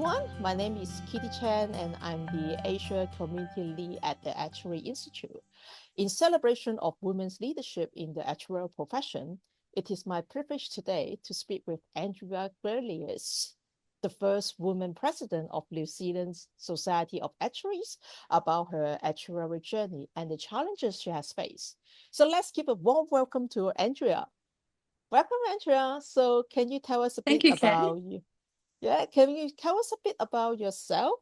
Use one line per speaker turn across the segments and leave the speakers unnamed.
everyone. My name is Kitty Chen, and I'm the Asia Community Lead at the Actuary Institute. In celebration of women's leadership in the actuarial profession, it is my privilege today to speak with Andrea Gluyas, the first woman president of New Zealand's Society of Actuaries, about her actuarial journey and the challenges she has faced. So let's give a warm welcome to Andrea. Welcome, Andrea. So can you tell us a
Thank
bit
you, Kat.
about you? Yeah, can you tell us a bit about yourself?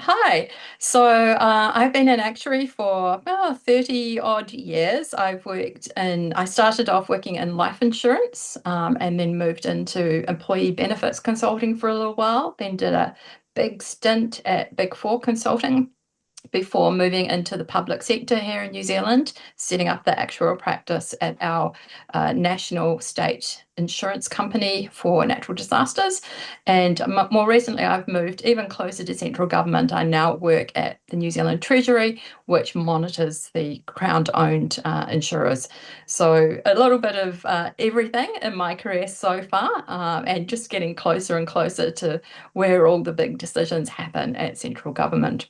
Hi. I've been an actuary for about 30 odd years. I started off working in life insurance, and then moved into employee benefits consulting for a little while, then did a big stint at Big Four Consulting before moving into the public sector here in New Zealand, setting up the actuarial practice at our national state insurance company for natural disasters. And more recently, I've moved even closer to central government. I now work at the New Zealand Treasury, which monitors the Crown-owned insurers. So a little bit of everything in my career so far, and just getting closer and closer to where all the big decisions happen at central government.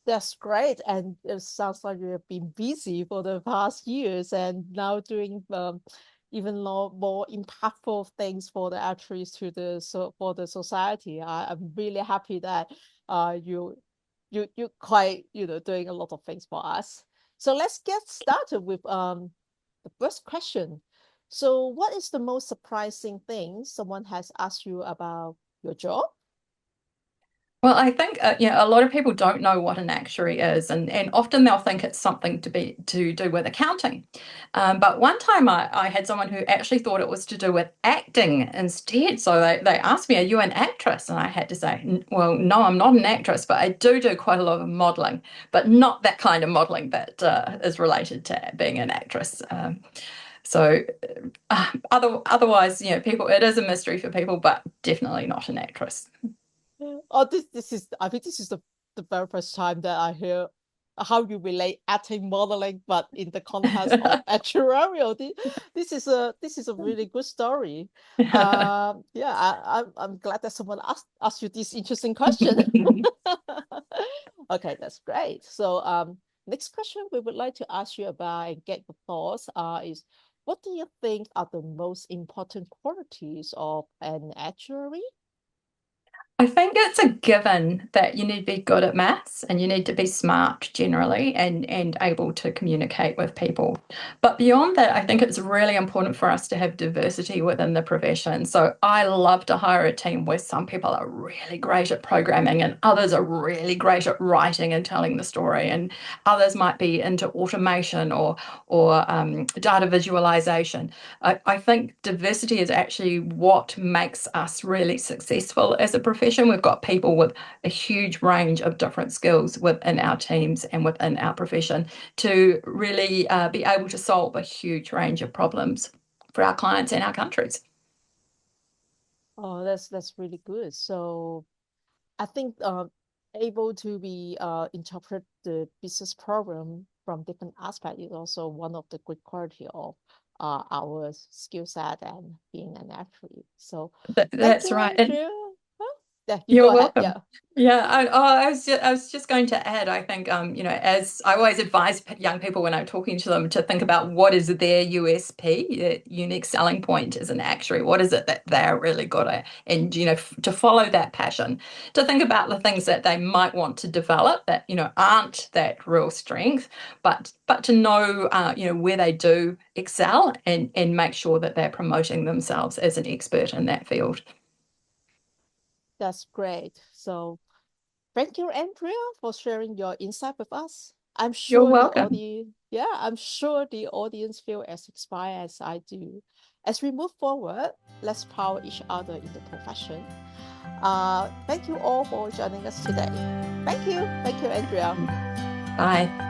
That's great. And it sounds like you have been busy for the past years and now doing even more impactful things for the actuaries for the society. I'm really happy that you quite doing a lot of things for us. So let's get started with the first question. So what is the most surprising thing someone has asked you about your job?
Well, I think a lot of people don't know what an actuary is, and often they'll think it's something to do with accounting. But one time I had someone who actually thought it was to do with acting instead. So they asked me, "Are you an actress?" And I had to say, "Well, no, I'm not an actress, but I do quite a lot of modeling, but not that kind of modeling that is related to being an actress." Otherwise, people, it is a mystery for people, but definitely not an actress.
Oh, this is I think this is the very first time that I hear how you relate acting modeling, but in the context of actuarial. This is a really good story. Yeah, I'm glad that someone asked you this interesting question. Okay, that's great. So next question we would like to ask you about and get your thoughts is what do you think are the most important qualities of an actuary?
I think it's a given that you need to be good at maths and you need to be smart generally and able to communicate with people. But beyond that, I think it's really important for us to have diversity within the profession. So I love to hire a team where some people are really great at programming and others are really great at writing and telling the story, and others might be into automation or data visualization. I think diversity is actually what makes us really successful as a profession. We've got people with a huge range of different skills within our teams and within our profession to really be able to solve a huge range of problems for our clients and our countries.
Oh, that's really good. So I think able to be interpret the business problem from different aspects is also one of the good quality of our skill set and being an athlete. So thank
That's
you,
right. And
Andrew. Huh? Yeah, you
you're
go ahead.
welcome.
Yeah.
Yeah, I was just going to add, I think, as I always advise young people when I'm talking to them to think about what is their USP, their unique selling point as an actuary. What is it that they're really good at? And, to follow that passion, to think about the things that they might want to develop that, aren't that real strength, but to know, where they do excel and make sure that they're promoting themselves as an expert in that field.
That's great. So thank you, Andrea, for sharing your insight with us.
You're welcome.
I'm sure the audience feel as inspired as I do. As we move forward, let's power each other in the profession. Thank you all for joining us today. Thank you. Thank you, Andrea.
Bye.